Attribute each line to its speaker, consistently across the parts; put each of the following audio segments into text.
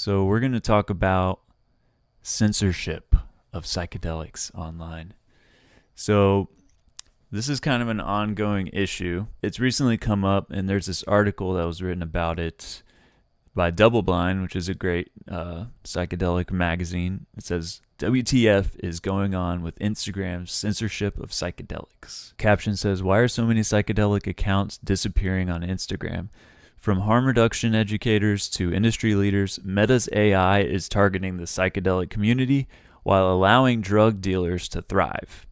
Speaker 1: So we're going to talk about censorship of psychedelics online. So this is kind of an ongoing issue. It's recently come up, and there's this article that was written about it by Double Blind, which is a great psychedelic magazine. It says, WTF is going on with Instagram's censorship of psychedelics. Caption says, why are so many psychedelic accounts disappearing on Instagram? From harm reduction educators to industry leaders, Meta's AI is targeting the psychedelic community while allowing drug dealers to thrive.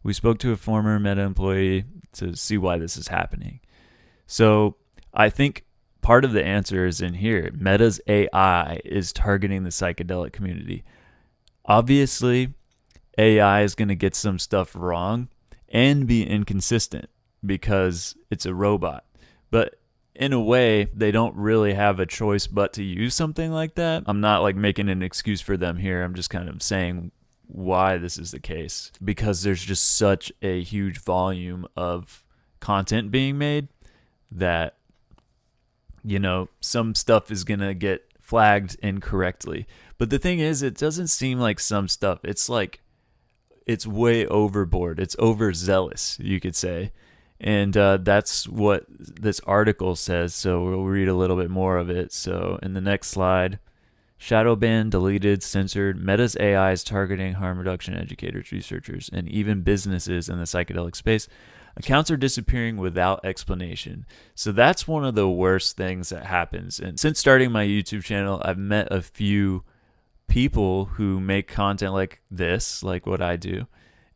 Speaker 1: We spoke to a former Meta employee to see why this is happening. So I think part of the answer is in here. Meta's AI is targeting the psychedelic community. Obviously, AI is going to get some stuff wrong and be inconsistent because it's a robot. But in a way, they don't really have a choice but to use something like that. I'm not like making an excuse for them here. I'm just kind of saying why this is the case, because there's just such a huge volume of content being made that, you know, some stuff is going to get flagged incorrectly. But the thing is, it doesn't seem like some stuff. It's like it's way overboard. It's overzealous, you could say. And that's what this article says. So we'll read a little bit more of it. So in the next slide, shadow banned, deleted, censored. Meta's AI is targeting harm reduction educators, researchers, and even businesses in the psychedelic space. Accounts are disappearing without explanation. So that's one of the worst things that happens. And since starting my YouTube channel, I've met a few people who make content like this, like what I do.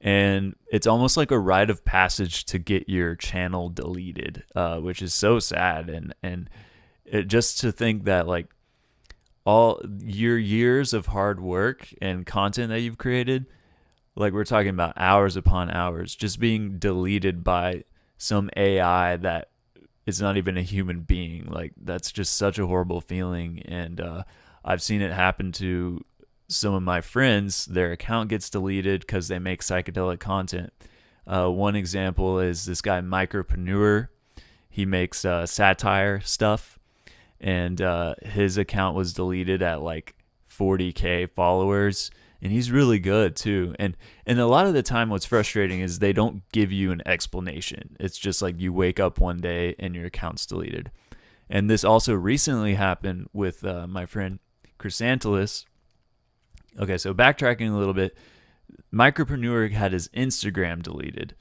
Speaker 1: And it's almost like a rite of passage to get your channel deleted, which is so sad. And just to think that like all your years of hard work and content that you've created, like we're talking about hours upon hours, just being deleted by some AI that is not even a human being. Like that's just such a horrible feeling. And I've seen it happen to some of my friends. Their account gets deleted because they make psychedelic content. One example is this guy Micropreneur. He makes satire stuff, and his account was deleted at like 40K followers, and he's really good too. And a lot of the time what's frustrating is they don't give you an explanation. It's just like you wake up one day and your account's deleted. And this also recently happened with my friend Chrysanthus. Okay, so backtracking a little bit, Micropreneur had his Instagram deleted,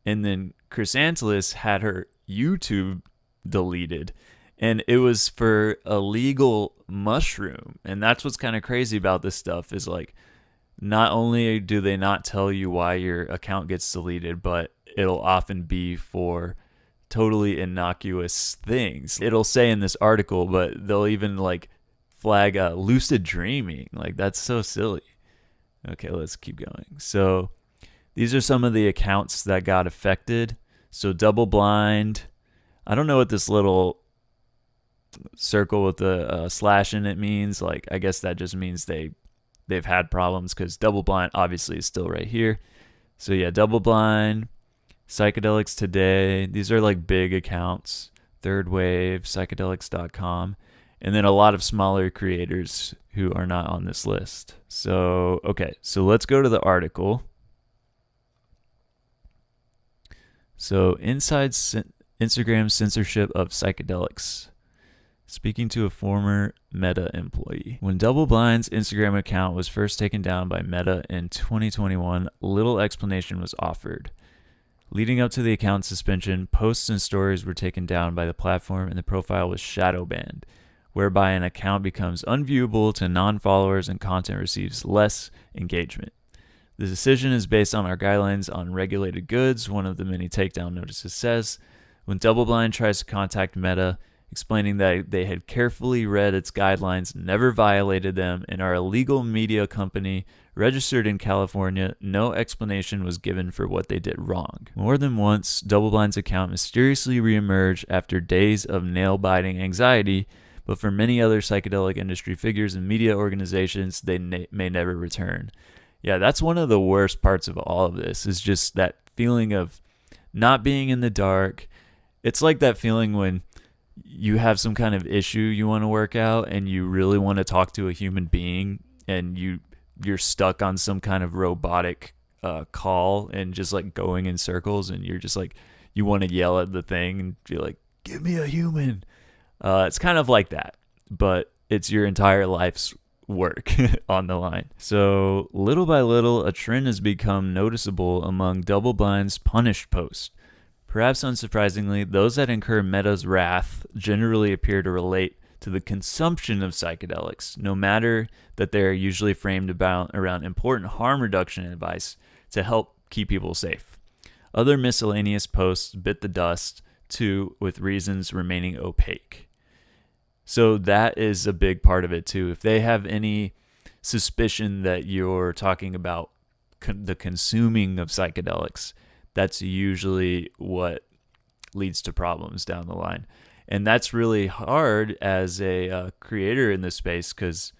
Speaker 1: and then Chrysanthus had her YouTube deleted, and it was for a legal mushroom. And that's what's kind of crazy about this stuff is like, not only do they not tell you why your account gets deleted, but it'll often be for totally innocuous things. It'll say in this article, but they'll even like flag lucid dreaming. Like that's so silly. Okay, let's keep going. So these are some of the accounts that got affected. So Double Blind, I don't know what this little circle with the slash in it means. Like I guess that just means they've had problems, because Double Blind obviously is still right here. So yeah, Double Blind, Psychedelics Today, these are like big accounts. Third Wave, psychedelics.com. And then a lot of smaller creators who are not on this list. So, okay, so let's go to the article. So, inside Instagram censorship of psychedelics. Speaking to a former Meta employee. When Double Blind's Instagram account was first taken down by Meta in 2021, little explanation was offered. Leading up to the account suspension, posts and stories were taken down by the platform and the profile was shadow banned, whereby an account becomes unviewable to non-followers and content receives less engagement. The decision is based on our guidelines on regulated goods. One of the many takedown notices says, when Double Blind tries to contact Meta, explaining that they had carefully read its guidelines, never violated them, and are a legal media company registered in California, no explanation was given for what they did wrong. More than once, Double Blind's account mysteriously reemerged after days of nail-biting anxiety, but for many other psychedelic industry figures and media organizations, they may never return. Yeah, that's one of the worst parts of all of this, is just that feeling of not being in the dark. It's like that feeling when you have some kind of issue you want to work out and you really want to talk to a human being, and you're stuck on some kind of robotic call and just like going in circles, and you're just like, you want to yell at the thing and be like, give me a human. It's kind of like that, but it's your entire life's work on the line. So little by little, a trend has become noticeable among double blind's punished posts. Perhaps unsurprisingly, those that incur Meta's wrath generally appear to relate to the consumption of psychedelics, no matter that they are usually framed around important harm reduction advice to help keep people safe. Other miscellaneous posts bit the dust, too, with reasons remaining opaque. So that is a big part of it, too. If they have any suspicion that you're talking about the consuming of psychedelics, that's usually what leads to problems down the line. And that's really hard as a creator in this space, because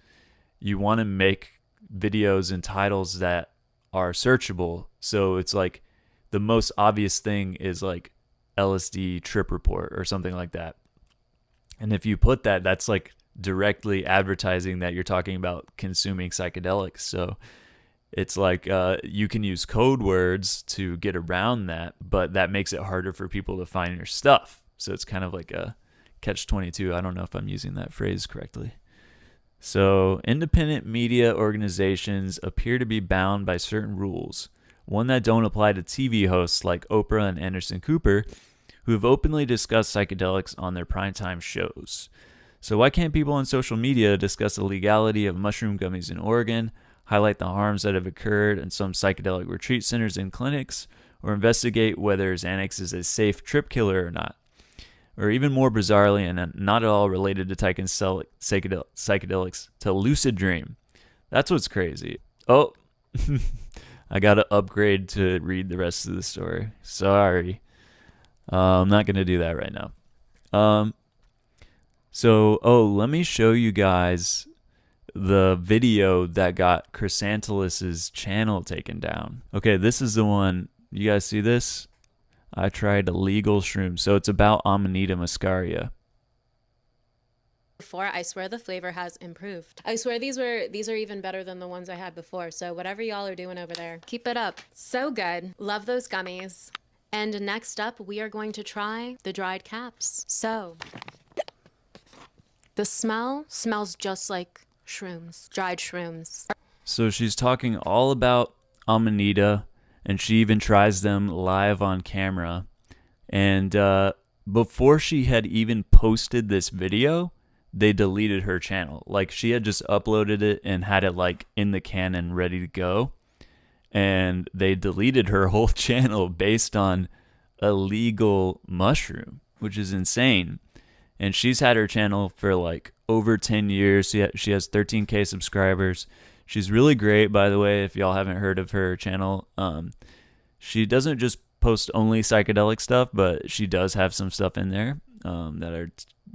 Speaker 1: you want to make videos and titles that are searchable. So it's like the most obvious thing is like LSD trip report or something like that. And if you put that, that's like directly advertising that you're talking about consuming psychedelics. So it's like you can use code words to get around that, but that makes it harder for people to find your stuff. So it's kind of like a catch-22. I don't know if I'm using that phrase correctly. So independent media organizations appear to be bound by certain rules, one that don't apply to TV hosts like Oprah and Anderson Cooper, who have openly discussed psychedelics on their primetime shows. So why can't people on social media discuss the legality of mushroom gummies in Oregon, highlight the harms that have occurred in some psychedelic retreat centers and clinics, or investigate whether Xanax is a safe trip killer or not? Or even more bizarrely, and not at all related to taking psychedelics, to lucid dream. That's what's crazy. Oh, I got to upgrade to read the rest of the story. Sorry. I'm not going to do that right now. Let me show you guys the video that got Chrysanthelus's channel taken down. Okay, this is the one. You guys see this? I tried a legal shroom. So it's about Amanita muscaria.
Speaker 2: Before, I swear the flavor has improved. I swear these are even better than the ones I had before. So whatever y'all are doing over there, keep it up. So good. Love those gummies. And next up, we are going to try the dried caps. So the smell smells just like shrooms, dried shrooms.
Speaker 1: So she's talking all about Amanita, and she even tries them live on camera. And before she had even posted this video, they deleted her channel. Like, she had just uploaded it and had it like in the can and ready to go. And they deleted her whole channel based on illegal mushroom, which is insane. And she's had her channel for like over 10 years. She has 13K subscribers. She's really great, by the way, if y'all haven't heard of her channel. She doesn't just post only psychedelic stuff, but she does have some stuff in there that I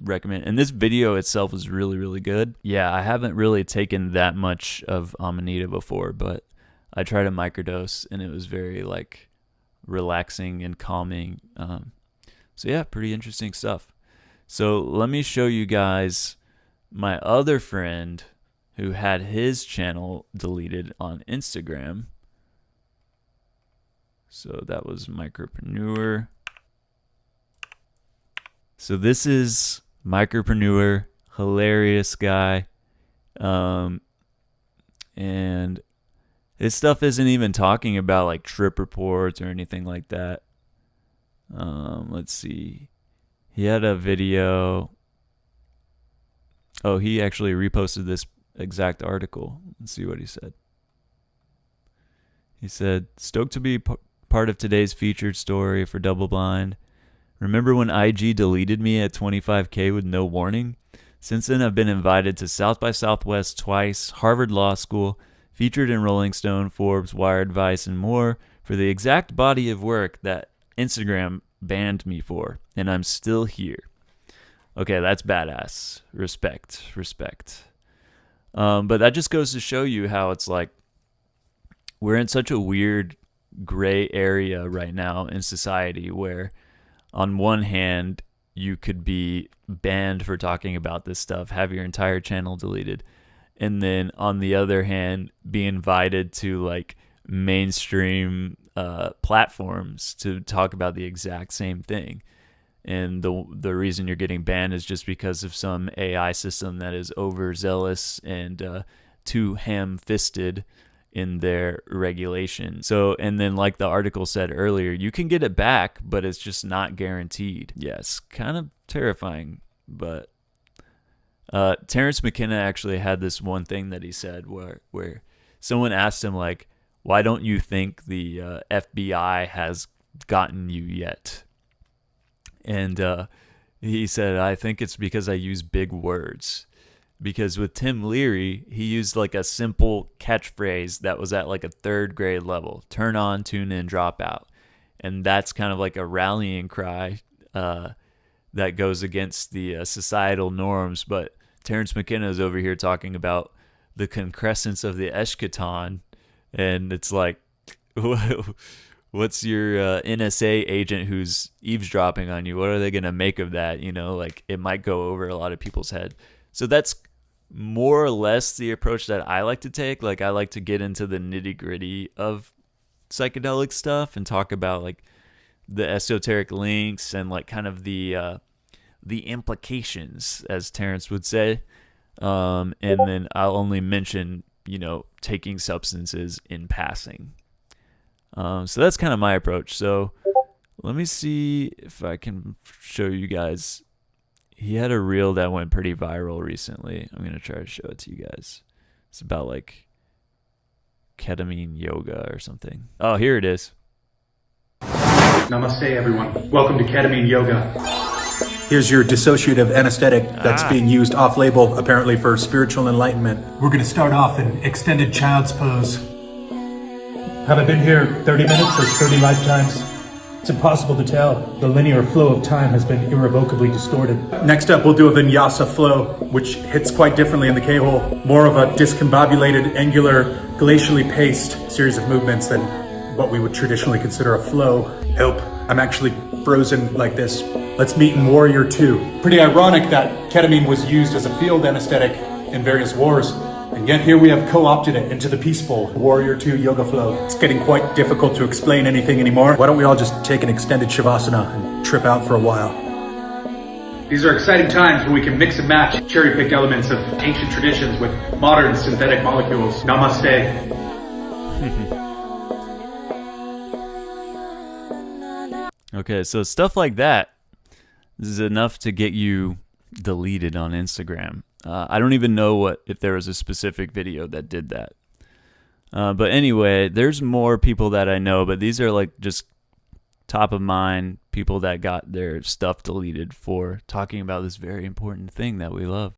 Speaker 1: recommend. And this video itself is really, really good. Yeah, I haven't really taken that much of Amanita before, but I tried a microdose, and it was very like relaxing and calming. So yeah, pretty interesting stuff. So let me show you guys my other friend who had his channel deleted on Instagram. So that was Micropreneur. So this is Micropreneur, hilarious guy. And his stuff isn't even talking about like trip reports or anything like that. Let's see. He had a video. Oh, he actually reposted this exact article. Let's see what he said. He said, "Stoked to be part of today's featured story for Double Blind. Remember when IG deleted me at 25K with no warning? Since then, I've been invited to South by Southwest twice, Harvard Law School, featured in Rolling Stone, Forbes, Wired, Vice, and more for the exact body of work that Instagram banned me for, and I'm still here." Okay, that's badass. Respect. But that just goes to show you how it's like we're in such a weird gray area right now in society where on one hand you could be banned for talking about this stuff, have your entire channel deleted, and then on the other hand, be invited to like mainstream platforms to talk about the exact same thing. And the reason you're getting banned is just because of some AI system that is overzealous and too ham-fisted in their regulation. So, and then like the article said earlier, you can get it back, but it's just not guaranteed. Yes, kind of terrifying. But Terrence McKenna actually had this one thing that he said where someone asked him like, why don't you think the FBI has gotten you yet? And he said, I think it's because I use big words. Because with Tim Leary, he used like a simple catchphrase that was at like a 3rd grade level. Turn on, tune in, drop out. And that's kind of like a rallying cry that goes against the societal norms. But Terrence McKenna is over here talking about the concrescence of the eschaton. And it's like, what's your NSA agent who's eavesdropping on you? What are they going to make of that? You know, like it might go over a lot of people's head. So that's more or less the approach that I like to take. Like I like to get into the nitty gritty of psychedelic stuff and talk about like the esoteric links and like kind of the implications, as Terrence would say. And then I'll only mention, you know, taking substances in passing. So that's kind of my approach. So let me see if I can show you guys. He had a reel that went pretty viral recently. I'm going to try to show it to you guys. It's about like ketamine yoga or something. Oh, here it is.
Speaker 3: Namaste, everyone. Welcome to Ketamine Yoga. Here's your dissociative anesthetic that's being used off-label, apparently for spiritual enlightenment. We're going to start off in extended child's pose. Have I been here 30 minutes or 30 lifetimes? It's impossible to tell. The linear flow of time has been irrevocably distorted. Next up, we'll do a vinyasa flow, which hits quite differently in the K-hole. More of a discombobulated, angular, glacially paced series of movements than what we would traditionally consider a flow. Help. I'm actually frozen like this. Let's meet in Warrior 2. Pretty ironic that ketamine was used as a field anesthetic in various wars. And yet here we have co-opted it into the peaceful Warrior 2 yoga flow. It's getting quite difficult to explain anything anymore. Why don't we all just take an extended Shavasana and trip out for a while? These are exciting times when we can mix and match cherry-picked elements of ancient traditions with modern synthetic molecules. Namaste.
Speaker 1: Okay, so stuff like that is enough to get you deleted on Instagram. I don't even know if there was a specific video that did that. But anyway, there's more people that I know, but these are like just top of mind people that got their stuff deleted for talking about this very important thing that we love.